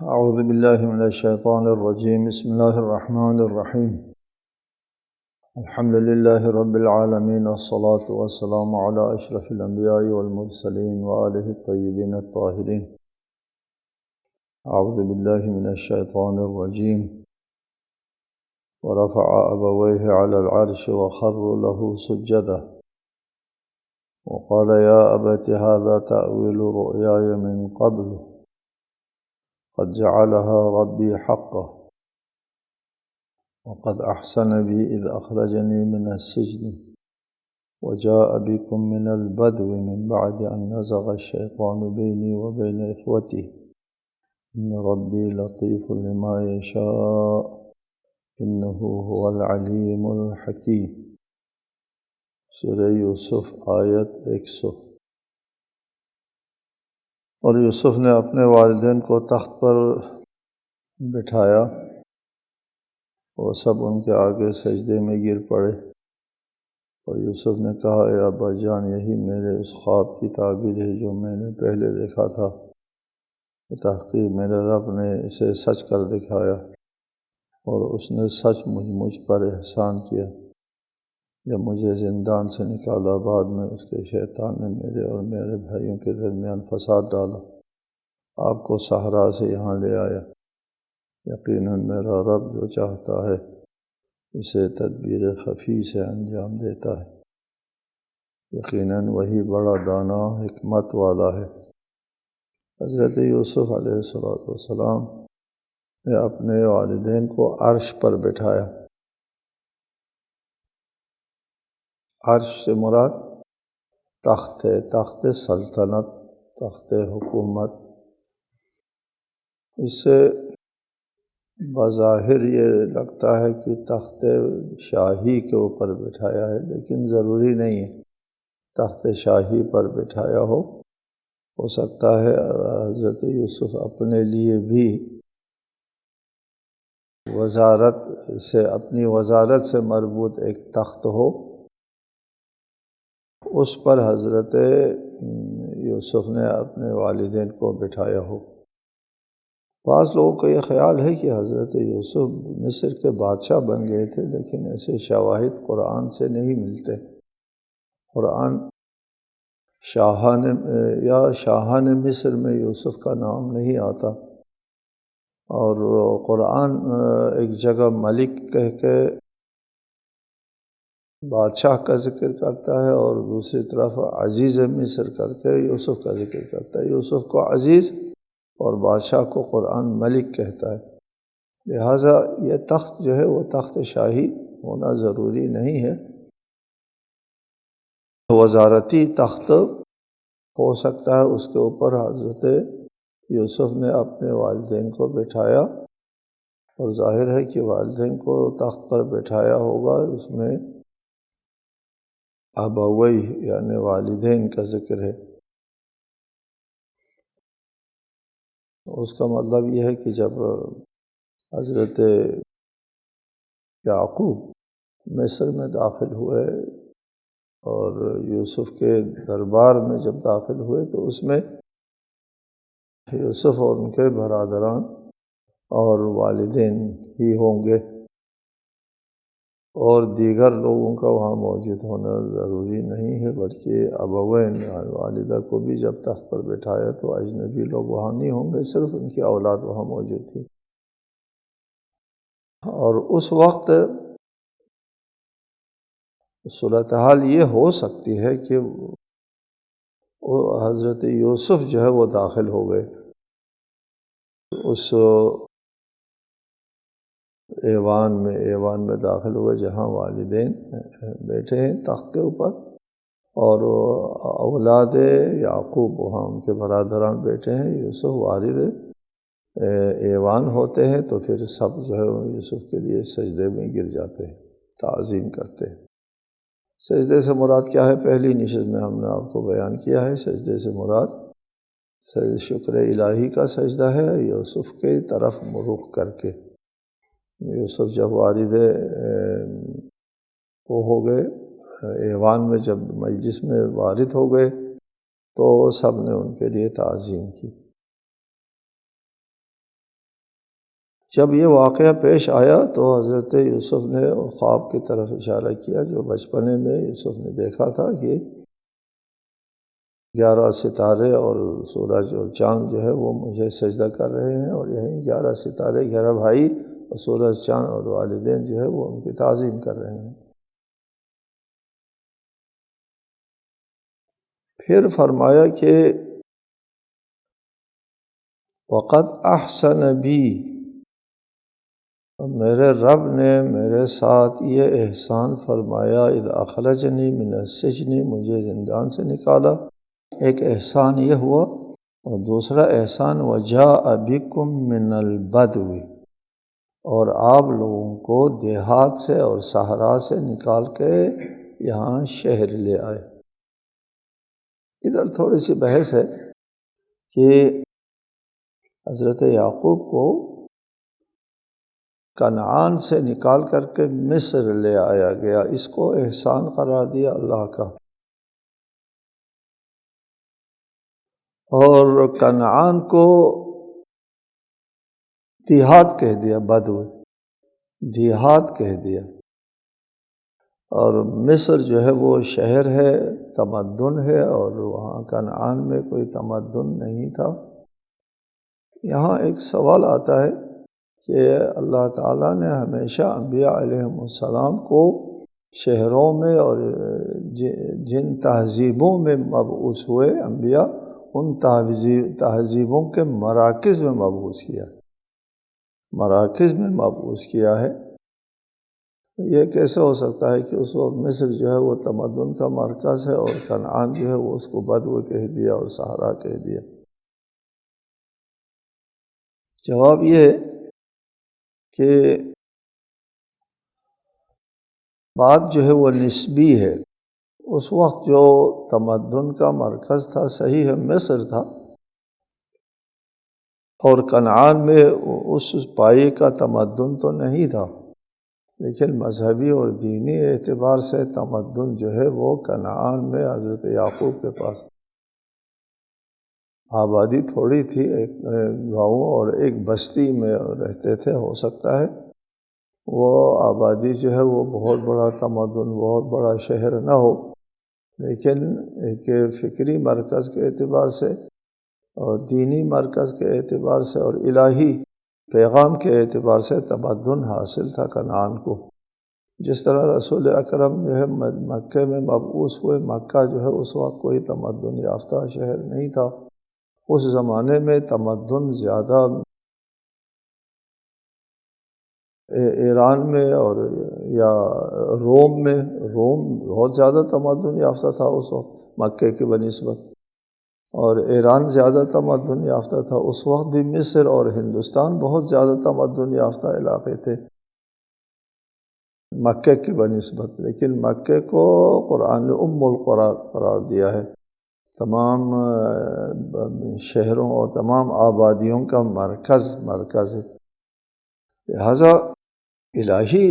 اعوذ باللہ من الشیطان الرجیم بسم اللہ الرحمن الرحیم الحمد للہ رب العالمین والصلاة والسلام علی اشرف الانبیاء والمرسلین وآلہ الطیبین الطاہرین اعوذ باللہ من الشیطان الرجیم ورفع ابویہ علی العرش وخروا له سجدا وقال یا ابت هذا تأویل رؤیای من قبل قد جعلها ربي حقا وقد أحسن بي إذ أخرجني من السجن وجاء بكم من البدو من بعد أن نزغ الشيطان بيني وبين إخوتي إن ربي لطيف لما يشاء إنه هو العليم الحكيم سورہ یوسف آیت 100۔ اور یوسف نے اپنے والدین کو تخت پر بٹھایا، وہ سب ان کے آگے سجدے میں گر پڑے، اور یوسف نے کہا اے ابا جان، یہی میرے اس خواب کی تعبیر ہے جو میں نے پہلے دیکھا تھا، تحقیق میرے رب نے اسے سچ کر دکھایا، اور اس نے سچ مجھ پر احسان کیا۔ جب مجھے زندان سے نکالا، بعد میں اس کے شیطان نے میرے اور میرے بھائیوں کے درمیان فساد ڈالا، آپ کو صحرا سے یہاں لے آیا۔ یقیناً میرا رب جو چاہتا ہے اسے تدبیر خفی سے انجام دیتا ہے، یقیناً وہی بڑا دانا حکمت والا ہے۔ حضرت یوسف علیہ السلام نے اپنے والدین کو عرش پر بٹھایا۔ عرش سے مراد تخت ہے، تخت سلطنت، تخت حکومت۔ اس سے بظاہر یہ لگتا ہے کہ تخت شاہی کے اوپر بٹھایا ہے، لیکن ضروری نہیں ہے تخت شاہی پر بٹھایا ہو سکتا ہے حضرت یوسف اپنے لیے بھی اپنی وزارت سے مربوط ایک تخت ہو، اس پر حضرت یوسف نے اپنے والدین کو بٹھایا ہو۔ بعض لوگوں کا یہ خیال ہے کہ حضرت یوسف مصر کے بادشاہ بن گئے تھے، لیکن ایسے شواہد قرآن سے نہیں ملتے۔ قرآن شاہان مصر میں یوسف کا نام نہیں آتا، اور قرآن ایک جگہ ملک کہہ کے بادشاہ کا ذکر کرتا ہے، اور دوسری طرف عزیز مصر کر کے یوسف کا ذکر کرتا ہے۔ یوسف کو عزیز اور بادشاہ کو قرآن ملک کہتا ہے، لہٰذا یہ تخت جو ہے وہ تخت شاہی ہونا ضروری نہیں ہے، وزارتی تخت ہو سکتا ہے۔ اس کے اوپر حضرت یوسف نے اپنے والدین کو بٹھایا، اور ظاہر ہے کہ والدین کو تخت پر بٹھایا ہوگا، اس میں ابویہ یعنی والدین کا ذکر ہے۔ اس کا مطلب یہ ہے کہ جب حضرت یعقوب مصر میں داخل ہوئے اور یوسف کے دربار میں جب داخل ہوئے، تو اس میں یوسف اور ان کے برادران اور والدین ہی ہوں گے، اور دیگر لوگوں کا وہاں موجود ہونا ضروری نہیں ہے، بلکہ ابوین والدہ کو بھی جب تخت پر بٹھایا تو اجنبی لوگ وہاں نہیں ہوں گے، صرف ان کی اولاد وہاں موجود تھی۔ اور اس وقت صورتحال یہ ہو سکتی ہے کہ حضرت یوسف جو ہے وہ داخل ہو گئے اس ایوان میں داخل ہوئے جہاں والدین بیٹھے ہیں تخت کے اوپر، اور اولاد یعقوب وہاں ان کے برادران بیٹھے ہیں۔ یوسف وارد ایوان ہوتے ہیں تو پھر سب جو ہے یوسف کے لیے سجدے میں گر جاتے ہیں، تعظیم کرتے ہیں۔ سجدے سے مراد کیا ہے؟ پہلی نشست میں ہم نے آپ کو بیان کیا ہے، سجدے سے مراد شکر الہی کا سجدہ ہے، یوسف کی طرف رخ کر کے۔ یوسف جب والد وہ ہو گئے ایوان میں، جب مجلس میں وارد ہو گئے تو سب نے ان کے لیے تعظیم کی۔ جب یہ واقعہ پیش آیا تو حضرت یوسف نے خواب کی طرف اشارہ کیا جو بچپنے میں یوسف نے دیکھا تھا کہ 11 ستارے اور سورج اور چاند جو ہے وہ مجھے سجدہ کر رہے ہیں، اور یہیں 11 ستارے 11 بھائی اور سورج چاند اور والدین جو ہے وہ ان کی تعظیم کر رہے ہیں۔ پھر فرمایا کہ وقد احسن بی، میرے رب نے میرے ساتھ یہ احسان فرمایا، اذ اخرجنی من السجن، مجھے زندان سے نکالا، ایک احسان یہ ہوا، اور دوسرا احسان وجاء بکم من البدو، اور آپ لوگوں کو دیہات سے اور صحرا سے نکال کے یہاں شہر لے آئے۔ ادھر تھوڑی سی بحث ہے کہ حضرت یعقوب کو کنعان سے نکال کر کے مصر لے آیا گیا، اس کو احسان قرار دیا اللہ کا، اور کنعان کو دیہات کہہ دیا، بدو دیہات کہہ دیا، اور مصر جو ہے وہ شہر ہے، تمدن ہے، اور وہاں کنعان میں کوئی تمدن نہیں تھا۔ یہاں ایک سوال آتا ہے کہ اللہ تعالیٰ نے ہمیشہ انبیاء علیہم السلام کو شہروں میں اور جن تہذیبوں میں مبعوث ہوئے انبیاء، ان تہذیبوں کے مراکز میں مبعوث کیا، مراکز میں مبعوث کیا ہے۔ یہ کیسے ہو سکتا ہے کہ اس وقت مصر جو ہے وہ تمدن کا مرکز ہے اور کنعان جو ہے وہ اس کو بدو کہہ دیا اور صحرا کہہ دیا؟ جواب یہ ہے کہ بات جو ہے وہ نسبی ہے۔ اس وقت جو تمدن کا مرکز تھا، صحیح ہے مصر تھا، اور کنعان میں اس پائے کا تمدن تو نہیں تھا، لیکن مذہبی اور دینی اعتبار سے تمدن جو ہے وہ کنعان میں حضرت یعقوب کے پاس آبادی تھوڑی تھی، ایک گاؤں اور ایک بستی میں رہتے تھے، ہو سکتا ہے وہ آبادی جو ہے وہ بہت بڑا تمدن، بہت بڑا شہر نہ ہو، لیکن ایک فکری مرکز کے اعتبار سے اور دینی مرکز کے اعتبار سے اور الہی پیغام کے اعتبار سے تمدن حاصل تھا کنعان کو۔ جس طرح رسول اکرم جو ہے مکہ میں مبعوث ہوئے، مکہ جو ہے اس وقت کوئی تمدن یافتہ شہر نہیں تھا، اس زمانے میں تمدن زیادہ ایران میں اور یا روم میں، روم بہت زیادہ تمدن یافتہ تھا اس وقت مکہ کی بنسبت، اور ایران زیادہ تمدن یافتہ تھا اس وقت بھی۔ مصر اور ہندوستان بہت زیادہ تمدن یافتہ علاقے تھے مکہ کی بنسبت، لیکن مکہ کو قرآن نے ام القری قرار دیا ہے، تمام شہروں اور تمام آبادیوں کا مرکز ہے، لہٰذا الہی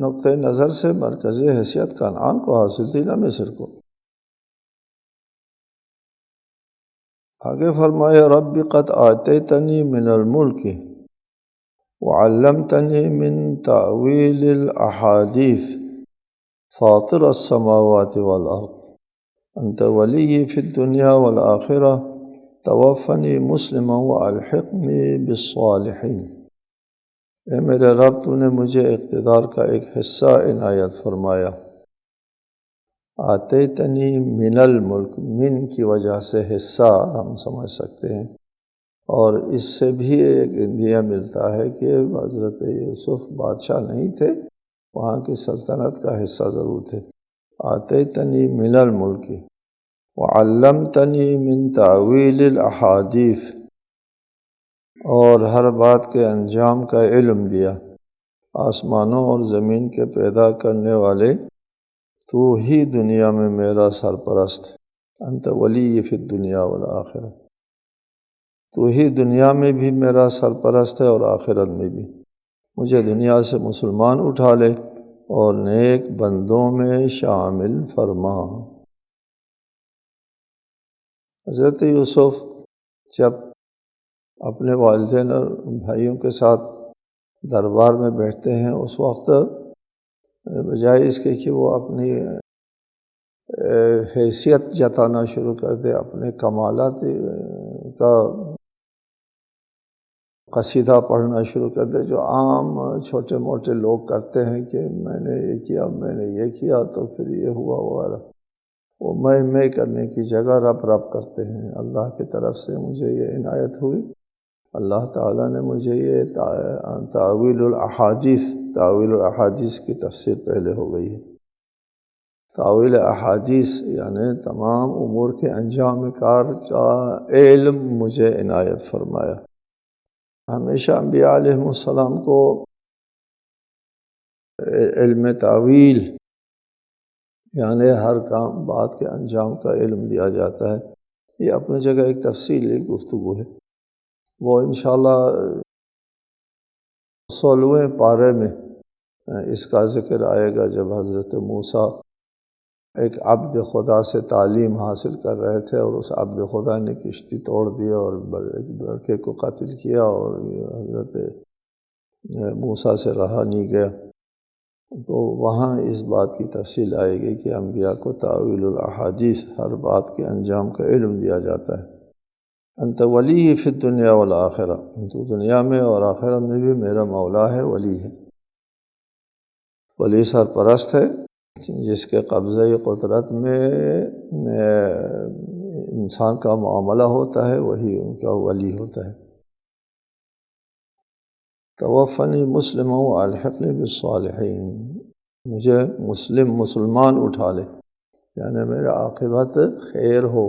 نقطہ نظر سے مرکزی حیثیت کنعان کو حاصل تھی، نہ مصر کو۔ آگے فرمایا رب قد آتیتنی من الملک وعلمتنی من تأویل الاحادیث فاطر السماوات والارض انت ولی فی الدنیا والآخرہ توفنی مسلما والحقنی بالصالحین۔ اے میرے رب، تو نے مجھے اقتدار کا ایک حصہ عنایت فرمایا۔ آتیتنی من الملک، من کی وجہ سے حصہ ہم سمجھ سکتے ہیں، اور اس سے بھی ایک اندیہ ملتا ہے کہ حضرت یوسف بادشاہ نہیں تھے، وہاں کی سلطنت کا حصہ ضرور تھے۔ آتیتنی من الملک وعلمتنی من تأویل الاحادیث، اور ہر بات کے انجام کا علم دیا۔ آسمانوں اور زمین کے پیدا کرنے والے، تو ہی دنیا میں میرا سرپرست، انت ولی فی الدنیا والآخرہ، تو ہی دنیا میں بھی میرا سرپرست ہے اور آخرت میں بھی۔ مجھے دنیا سے مسلمان اٹھا لے اور نیک بندوں میں شامل فرما۔ حضرت یوسف جب اپنے والدین اور بھائیوں کے ساتھ دربار میں بیٹھتے ہیں اس وقت بجائے اس کے کہ وہ اپنی حیثیت جتانا شروع کر دے، اپنے کمالات کا قصیدہ پڑھنا شروع کر دے جو عام چھوٹے موٹے لوگ کرتے ہیں کہ میں نے یہ کیا، میں نے یہ کیا تو پھر یہ ہوا وغیرہ، وہ میں کرنے کی جگہ رب رب کرتے ہیں۔ اللہ کی طرف سے مجھے یہ عنایت ہوئی، اللہ تعالیٰ نے مجھے یہ تعویل الاحادیث کی تفسیر پہلے ہو گئی ہے۔ تعویل احادیث یعنی تمام امور کے انجام کار کا علم مجھے عنایت فرمایا۔ ہمیشہ انبیاء علیہ السلام کو علم تعویل یعنی ہر کام بات کے انجام کا علم دیا جاتا ہے۔ یہ اپنی جگہ ایک تفصیلی گفتگو ہے، وہ انشاءاللہ 16ویں پارے میں اس کا ذکر آئے گا، جب حضرت موسیٰ ایک عبد خدا سے تعلیم حاصل کر رہے تھے اور اس عبد خدا نے کشتی توڑ دیا اور ایک لڑکے کو قتل کیا اور حضرت موسیٰ سے رہا نہیں گیا، تو وہاں اس بات کی تفصیل آئے گی کہ انبیاء کو تعویل الاحادیث ہر بات کے انجام کا علم دیا جاتا ہے۔ انت ولی فی الدنیا والآخرہ، تو دنیا میں اور آخرت میں بھی میرا مولا ہے، ولی ہے۔ ولی سرپرست ہے، جس کے قبضہ قدرت میں انسان کا معاملہ ہوتا ہے، وہی ان کا ولی ہوتا ہے۔ توفنی مسلما والحقنی بالصالحین، مجھے مسلمان اٹھا لے، یعنی میرا عاقبت خیر ہو،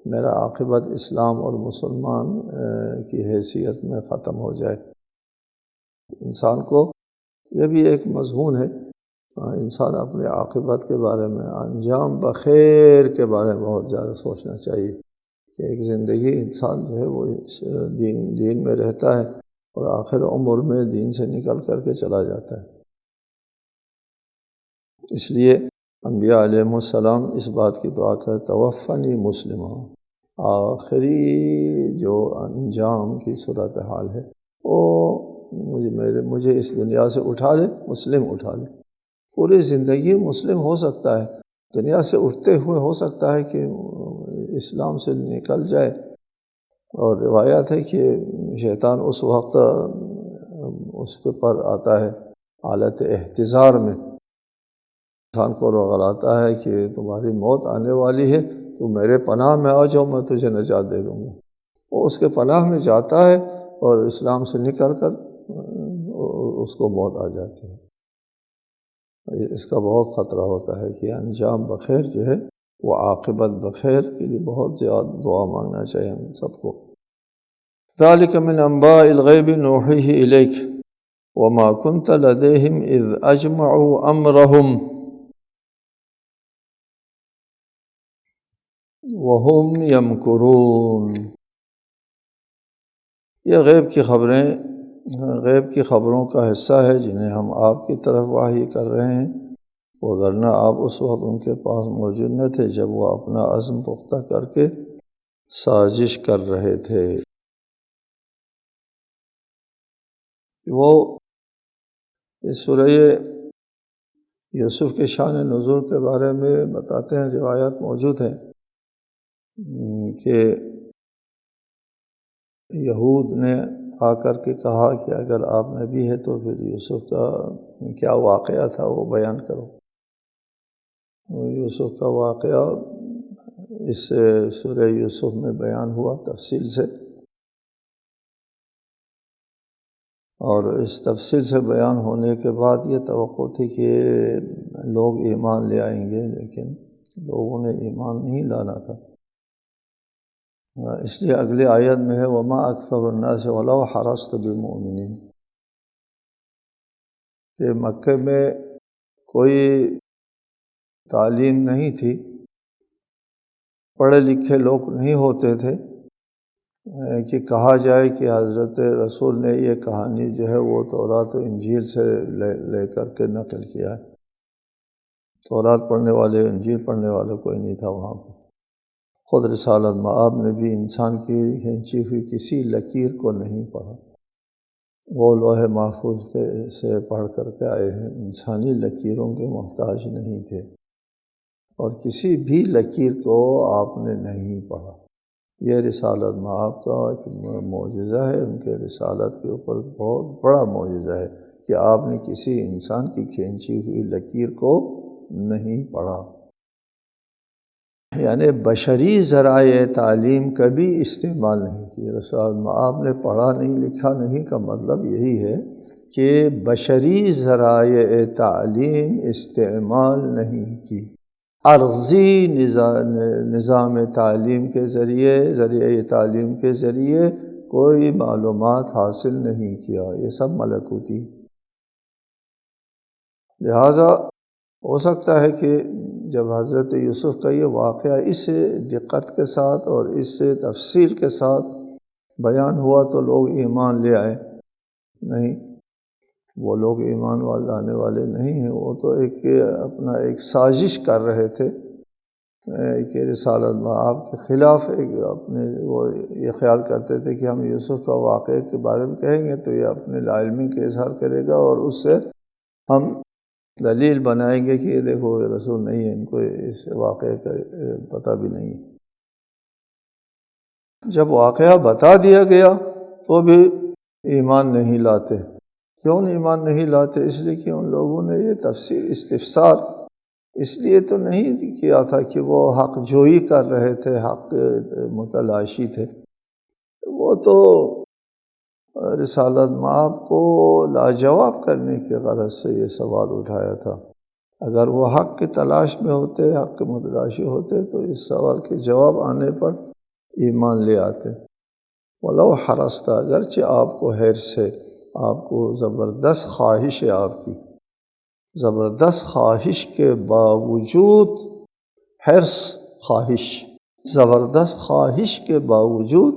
میرا عاقبت اسلام اور مسلمان کی حیثیت میں ختم ہو جائے۔ انسان کو یہ بھی ایک مضمون ہے، انسان اپنے عاقبت کے بارے میں، انجام بخیر کے بارے میں بہت زیادہ سوچنا چاہیے کہ ایک زندگی انسان جو ہے وہ دین میں رہتا ہے اور آخر عمر میں دین سے نکل کر کے چلا جاتا ہے۔ اس لیے انبیاء علیہ السلام اس بات کی دعا کرتے توفنی مسلمہ، آخری جو انجام کی صورتحال ہے وہ مجھے اس دنیا سے اٹھا لے، مسلم اٹھا لے۔ پوری زندگی مسلم ہو سکتا ہے، دنیا سے اٹھتے ہوئے ہو سکتا ہے کہ اسلام سے نکل جائے، اور روایت ہے کہ شیطان اس وقت اس کے پر آتا ہے حالت احتضار میں، انسان کو رغلاتا ہے کہ تمہاری موت آنے والی ہے، تو میرے پناہ میں آ جاؤ، میں تجھے نجات دے دوں گا۔ وہ اس کے پناہ میں جاتا ہے اور اسلام سے نکل کر اس کو موت آ جاتی ہے۔ اس کا بہت خطرہ ہوتا ہے کہ انجام بخیر جو ہے وہ عاقبت بخیر کے لیے بہت زیادہ دعا مانگنا چاہیے ہم سب کو۔ ذالک من انباء الغیب نوحیہ الیک وما کنت لدیہم اذ اجمعوا امرہم وہم یمکرون۔ یہ غیب کی خبروں کا حصہ ہے جنہیں ہم آپ کی طرف وحی کر رہے ہیں، وگرنہ آپ اس وقت ان کے پاس موجود نہ تھے جب وہ اپنا عزم پختہ کر کے سازش کر رہے تھے۔ وہ اس سورہ یوسف کے شان نزول کے بارے میں بتاتے ہیں، روایات موجود ہیں کہ یہود نے آ کر کے کہا کہ اگر آپ نبی ہیں تو پھر یوسف کا کیا واقعہ تھا وہ بیان کرو۔ یوسف کا واقعہ اس سورہ یوسف میں بیان ہوا تفصیل سے، اور اس تفصیل سے بیان ہونے کے بعد یہ توقع تھی کہ لوگ ایمان لے آئیں گے، لیکن لوگوں نے ایمان نہیں لانا تھا۔ اس لیے اگلے آیت میں ہے وَمَا أَكْثَرُ النَّاسِ وَلَوْ حَرَصْتَ بِالْمُؤْمِنِينَ، کہ مکے میں کوئی تعلیم نہیں تھی، پڑھے لکھے لوگ نہیں ہوتے تھے کہ کہا جائے کہ حضرت رسول نے یہ کہانی جو ہے وہ تورات و انجیل سے لے کر کے نقل کیا ہے۔ تورات پڑھنے والے، انجیل پڑھنے والے کوئی نہیں تھا وہاں پہ۔ خود رسالت مآب نے بھی انسان کی کھینچی ہوئی کسی لکیر کو نہیں پڑھا۔ وہ لوح محفوظ سے پڑھ کر کے آئے ہیں، انسانی لکیروں کے محتاج نہیں تھے، اور کسی بھی لکیر کو آپ نے نہیں پڑھا۔ یہ رسالت مآب کا ایک معجزہ ہے، ان کے رسالت کے اوپر بہت بڑا معجزہ ہے کہ آپ نے کسی انسان کی کھینچی ہوئی لکیر کو نہیں پڑھا۔ یعنی بشری ذرائع تعلیم کبھی استعمال نہیں کی۔ رسالت مآب نے پڑھا نہیں لکھا نہیں کا مطلب یہی ہے کہ بشری ذرائع تعلیم استعمال نہیں کی، عرضی نظام تعلیم کے ذریعے تعلیم کے ذریعے کوئی معلومات حاصل نہیں کیا، یہ سب ملکوتی۔ لہٰذا ہو سکتا ہے کہ جب حضرت یوسف کا یہ واقعہ اس دقت کے ساتھ اور اس تفصیل کے ساتھ بیان ہوا تو لوگ ایمان لے آئے، نہیں، وہ لوگ ایمان لانے والے نہیں ہیں، وہ تو اپنا ایک سازش کر رہے تھے کہ رسالت مآب کے خلاف اپنے وہ یہ خیال کرتے تھے کہ ہم یوسف کا واقعے کے بارے میں کہیں گے تو یہ اپنے لا علمی کا اظہار کرے گا، اور اس سے ہم دلیل بنائیں گے کہ یہ دیکھو یہ رسول نہیں ہے، ان کو اس واقعے کا پتہ بھی نہیں ہے۔ جب واقعہ بتا دیا گیا تو بھی ایمان نہیں لاتے۔ کیوں ایمان نہیں لاتے؟ اس لیے کہ ان لوگوں نے یہ تفسیر استفسار اس لیے تو نہیں کیا تھا کہ وہ حق جوئی کر رہے تھے، حق متلاشی تھے، وہ تو رسالت مآب کو لاجواب کرنے کی غرض سے یہ سوال اٹھایا تھا۔ اگر وہ حق کی تلاش میں ہوتے، حق کے متلاشی ہوتے تو اس سوال کے جواب آنے پر ایمان لے آتے۔ ولو حرست، اگرچہ آپ کو حرص ہے، آپ کو زبردست خواہش ہے، آپ کی زبردست خواہش کے باوجود، حرص خواہش، زبردست خواہش کے باوجود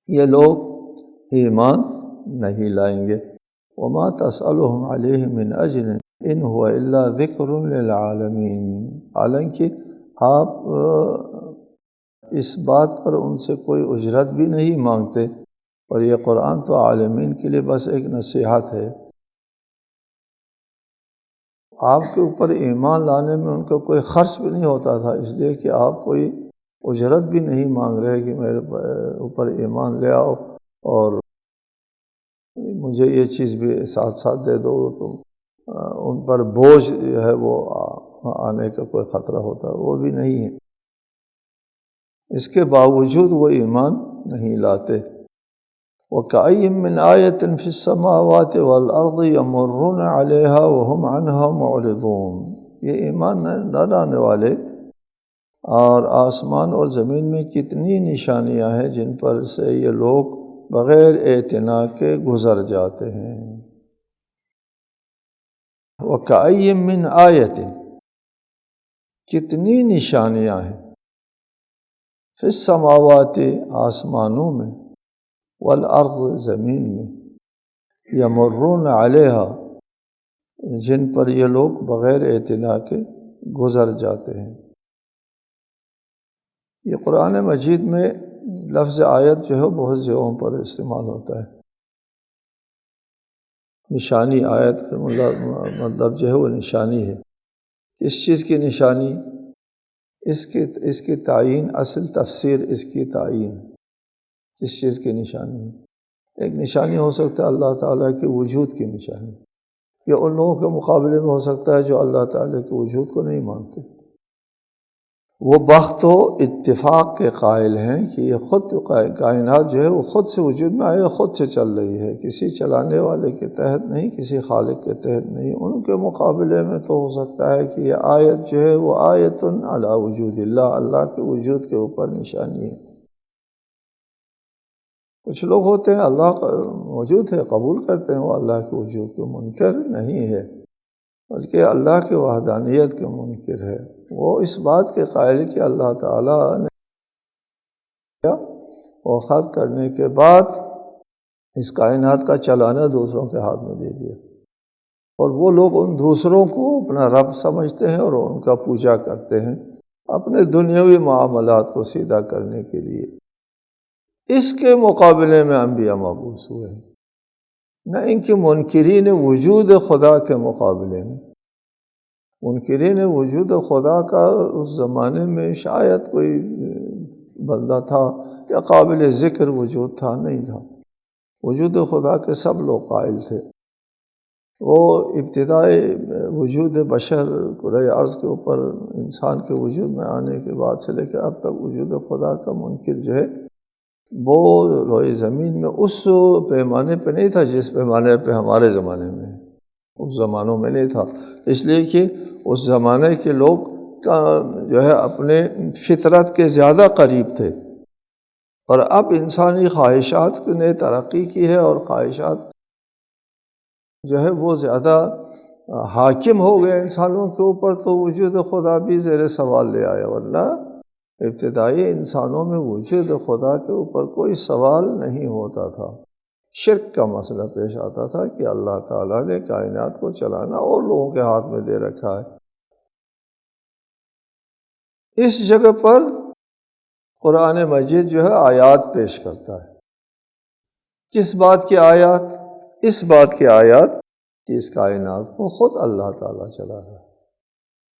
یہ لوگ ایمان نہیں لائیں گے۔ وما تسألهم علیہ من اجر ان هو الا ذکر للعالمین، حالانکہ آپ اس بات پر ان سے کوئی اجرت بھی نہیں مانگتے، اور یہ قرآن تو عالمین کے لیے بس ایک نصیحت ہے۔ آپ کے اوپر ایمان لانے میں ان کا کوئی خرچ بھی نہیں ہوتا تھا، اس لیے کہ آپ کوئی اجرت بھی نہیں مانگ رہے کہ میرے اوپر ایمان لے آؤ اور مجھے یہ چیز بھی ساتھ ساتھ دے دو، تو ان پر بوجھ جو ہے وہ آنے کا کوئی خطرہ ہوتا، وہ بھی نہیں ہے۔ اس کے باوجود وہ ایمان نہیں لاتے۔ وَكَأَيٍّ مِّنْ آيَةٍ فِي السَّمَاوَاتِ وَالْأَرْضِ يَمُرُّونَ عَلَيْهَا وَهُمْ عَنْهَا مُعْرِضُونَ، یہ ایمان نہ لانے والے اور آسمان اور زمین میں کتنی نشانیاں ہیں جن پر سے یہ لوگ بغیر اعتنا کے گزر جاتے ہیں۔ وَكَأَيٍّ مِّنْ آيَةٍ، کتنی نشانیاں ہیں، فی السماوات، آسمانوں میں، والارض، زمین میں، یمرون علیہا، جن پر یہ لوگ بغیر اعتنا کے گزر جاتے ہیں۔ یہ قرآن مجید میں لفظ آیت جو ہے بہت جگہوں پر استعمال ہوتا ہے۔ نشانی، آیت کا مطلب جو ہے وہ نشانی ہے۔ کس چیز کی نشانی؟ اس کی تعین، اصل تفسیر اس کی تعین، کس چیز کی نشانی ہے؟ ایک نشانی ہو سکتا ہے اللہ تعالیٰ کے وجود کی نشانی، یا ان لوگوں کے مقابلے میں ہو سکتا ہے جو اللہ تعالیٰ کے وجود کو نہیں مانتے۔ وہ بخت و اتفاق کے قائل ہیں کہ یہ خود کائنات جو ہے وہ خود سے وجود میں آئے، خود سے چل رہی ہے، کسی چلانے والے کے تحت نہیں، کسی خالق کے تحت نہیں۔ ان کے مقابلے میں تو ہو سکتا ہے کہ یہ آیت جو ہے وہ آیت علی وجود اللہ، اللہ کے وجود کے اوپر نشانی ہے۔ کچھ لوگ ہوتے ہیں اللہ کا وجود ہے قبول کرتے ہیں، وہ اللہ کے وجود کو منکر نہیں ہے، بلکہ اللہ کے وحدانیت کے منکر ہے۔ وہ اس بات کے قائل کہ اللہ تعالیٰ نے وہ خلق کرنے کے بعد اس کائنات کا چلانا دوسروں کے ہاتھ میں دے دیا، اور وہ لوگ ان دوسروں کو اپنا رب سمجھتے ہیں اور ان کا پوجا کرتے ہیں اپنے دنیاوی معاملات کو سیدھا کرنے کے لیے۔ اس کے مقابلے میں انبیاء مبعوث ہوئے ہیں۔ نہ ان کے منکرین وجود خدا کے مقابلے میں۔ منکرین وجود خدا کا اس زمانے میں شاید کوئی بندہ تھا یا قابل ذکر وجود تھا، نہیں تھا۔ وجود خدا کے سب لوگ قائل تھے۔ وہ ابتدائی وجود بشر کرۂ ارض کے اوپر انسان کے وجود میں آنے کے بعد سے لے کے اب تک وجود خدا کا منکر جو ہے وہ روئے زمین میں اس پیمانے پہ نہیں تھا جس پیمانے پہ ہمارے زمانے میں ہے۔ اس زمانوں میں نہیں تھا، اس لیے کہ اس زمانے کے لوگ کا جو ہے اپنے فطرت کے زیادہ قریب تھے، اور اب انسانی خواہشات نے ترقی کی ہے اور خواہشات جو ہے وہ زیادہ حاکم ہو گئے انسانوں کے اوپر، تو وجود خدا بھی زیر سوال لے آیا، ورنہ ابتدائی انسانوں میں وجود خدا کے اوپر کوئی سوال نہیں ہوتا تھا۔ شرک کا مسئلہ پیش آتا تھا کہ اللہ تعالیٰ نے کائنات کو چلانا اور لوگوں کے ہاتھ میں دے رکھا ہے۔ اس جگہ پر قرآن مجید جو ہے آیات پیش کرتا ہے۔ کس بات کی آیات؟ اس بات کی آیات کہ اس کائنات کو خود اللہ تعالیٰ چلا رہا ہے،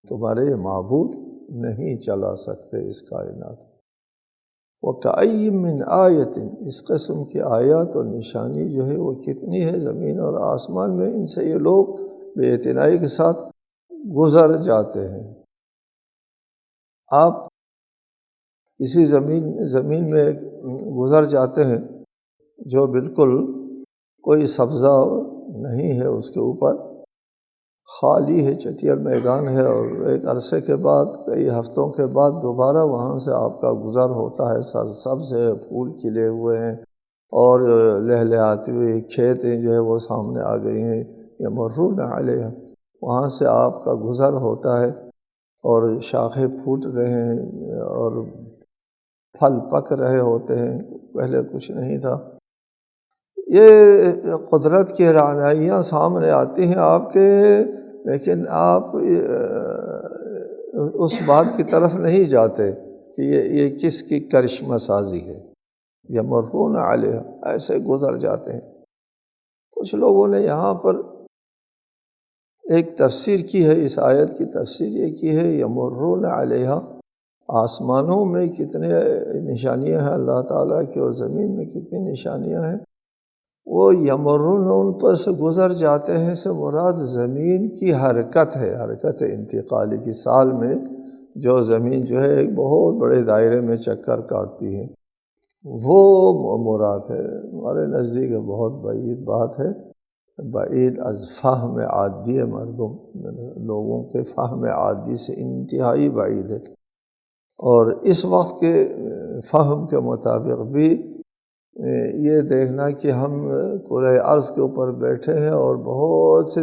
تمہارے یہ معبود نہیں چلا سکتے اس کائنات کو۔ وَكَأَيٍّ مِّنْ آیَةٍ، اس قسم کی آیات اور نشانی جو ہے وہ کتنی ہے زمین اور آسمان میں، ان سے یہ لوگ بے اعتنائی کے ساتھ گزر جاتے ہیں۔ آپ کسی زمین میں گزر جاتے ہیں جو بالکل کوئی سبزہ نہیں ہے، اس کے اوپر خالی ہے، چٹیل میدان ہے، اور ایک عرصے کے بعد کئی ہفتوں کے بعد دوبارہ وہاں سے آپ کا گزر ہوتا ہے، سرسبز ہے، پھول کھلے ہوئے ہیں اور لہلہاتی ہوئی کھیتیں جو ہے وہ سامنے آ گئی ہیں، یمرون علیہا، وہاں سے آپ کا گزر ہوتا ہے اور شاخیں پھوٹ رہے ہیں اور پھل پک رہے ہوتے ہیں، پہلے کچھ نہیں تھا۔ یہ قدرت کی رعنائیاں سامنے آتی ہیں آپ کے، لیکن آپ اس بات کی طرف نہیں جاتے کہ یہ کس کی کرشمہ سازی ہے۔ یمرون علیہا، ایسے گزر جاتے ہیں۔ کچھ لوگوں نے یہاں پر ایک تفسیر کی ہے، اس آیت کی تفسیر یہ کی ہے، یمرون علیہا، آسمانوں میں کتنے نشانیاں ہیں اللہ تعالیٰ کی اور زمین میں کتنی نشانیاں ہیں، وہ یمرون ان پر سے گزر جاتے ہیں سے مراد زمین کی حرکت ہے، حرکت انتقالی کی، سال میں جو زمین جو ہے ایک بہت بڑے دائرے میں چکر کاٹتی ہے، وہ مراد ہے۔ ہمارے نزدیک بہت بعید بات ہے، بعید از فہم عادی مردم، لوگوں کے فہم عادی سے انتہائی بعید ہے، اور اس وقت کے فہم کے مطابق بھی یہ دیکھنا کہ ہم کرۂ ارض کے اوپر بیٹھے ہیں اور بہت سے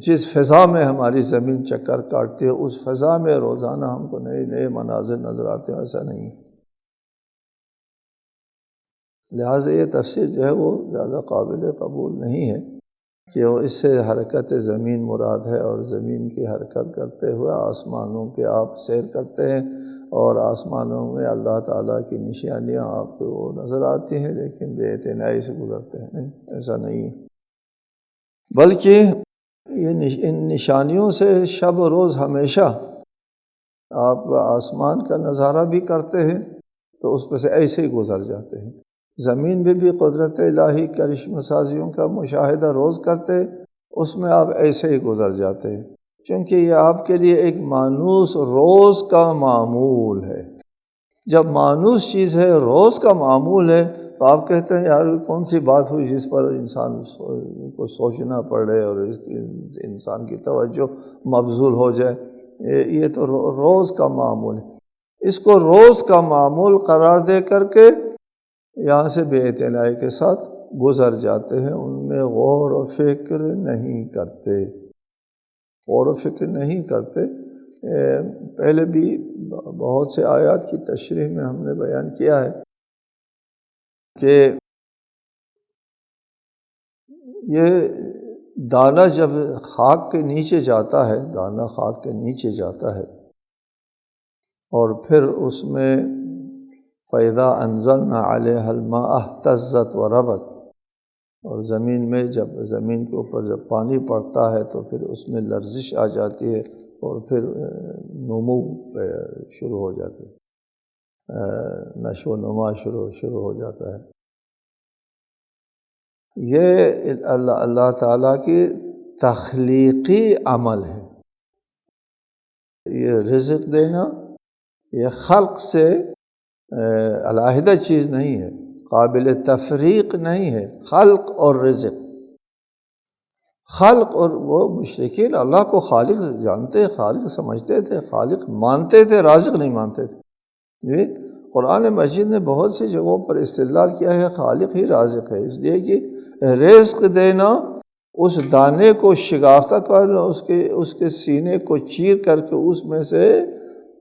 جس فضا میں ہماری زمین چکر کاٹتی ہے اس فضا میں روزانہ ہم کو نئے نئے مناظر نظر آتے ہیں، ایسا نہیں۔ لہٰذا یہ تفسیر جو ہے وہ زیادہ قابل قبول نہیں ہے کہ وہ اس سے حرکت زمین مراد ہے، اور زمین کی حرکت کرتے ہوئے آسمانوں کے آپ سیر کرتے ہیں اور آسمانوں میں اللہ تعالیٰ کی نشانیاں آپ کو وہ نظر آتی ہیں، لیکن بے اعتنائی سے گزرتے ہیں، نہیں، ایسا نہیں ہے۔ بلکہ ان نشانیوں سے شب و روز ہمیشہ آپ آسمان کا نظارہ بھی کرتے ہیں تو اس پہ سے ایسے ہی گزر جاتے ہیں۔ زمین میں بھی قدرت الہی کرشمہ سازیوں کا مشاہدہ روز کرتے، اس میں آپ ایسے ہی گزر جاتے ہیں، چونکہ یہ آپ کے لیے ایک مانوس روز کا معمول ہے۔ جب مانوس چیز ہے، روز کا معمول ہے، تو آپ کہتے ہیں یار کون سی بات ہوئی جس پر انسان کو سوچنا پڑے اور انسان کی توجہ مبذول ہو جائے، یہ تو روز کا معمول ہے۔ اس کو روز کا معمول قرار دے کر کے یہاں سے بے اعتنائی کے ساتھ گزر جاتے ہیں، ان میں غور و فکر نہیں کرتے، غور و فکر نہیں کرتے۔ پہلے بھی بہت سے آیات کی تشریح میں ہم نے بیان کیا ہے کہ یہ دانہ جب خاک کے نیچے جاتا ہے، دانہ خاک کے نیچے جاتا ہے اور پھر اس میں فَإِذَا أَنزَلْنَا عَلَيْهَا الْمَاءَ اهْتَزَّتْ وَرَبَتْ، اور زمین میں جب زمین کے اوپر جب پانی پڑتا ہے تو پھر اس میں لرزش آ جاتی ہے اور پھر نمو شروع ہو جاتی ہے، نشو و نما شروع ہو جاتا ہے۔ یہ اللہ تعالیٰ کی تخلیقی عمل ہے۔ یہ رزق دینا یہ خلق سے علیحدہ چیز نہیں ہے، قابل تفریق نہیں ہے۔ خلق اور رزق، خلق، اور وہ مشرکین اللہ کو خالق جانتے، خالق سمجھتے تھے، خالق مانتے تھے، رازق نہیں مانتے تھے۔ یہ قرآن مجید نے بہت سی جگہوں پر استدلال کیا ہے خالق ہی رازق ہے، اس لیے کہ رزق دینا، اس دانے کو شگافتہ کرنا، اس کے سینے کو چیر کر کے اس میں سے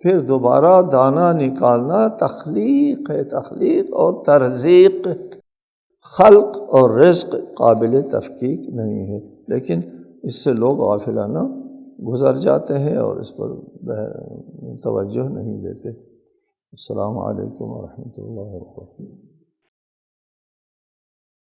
پھر دوبارہ دانہ نکالنا تخلیق ہے، تخلیق اور ترزیق۔ خلق اور رزق قابل تفکیک نہیں ہے، لیکن اس سے لوگ غافلانہ گزر جاتے ہیں اور اس پر توجہ نہیں دیتے۔ السلام علیکم ورحمۃ اللہ وبرکاتہ۔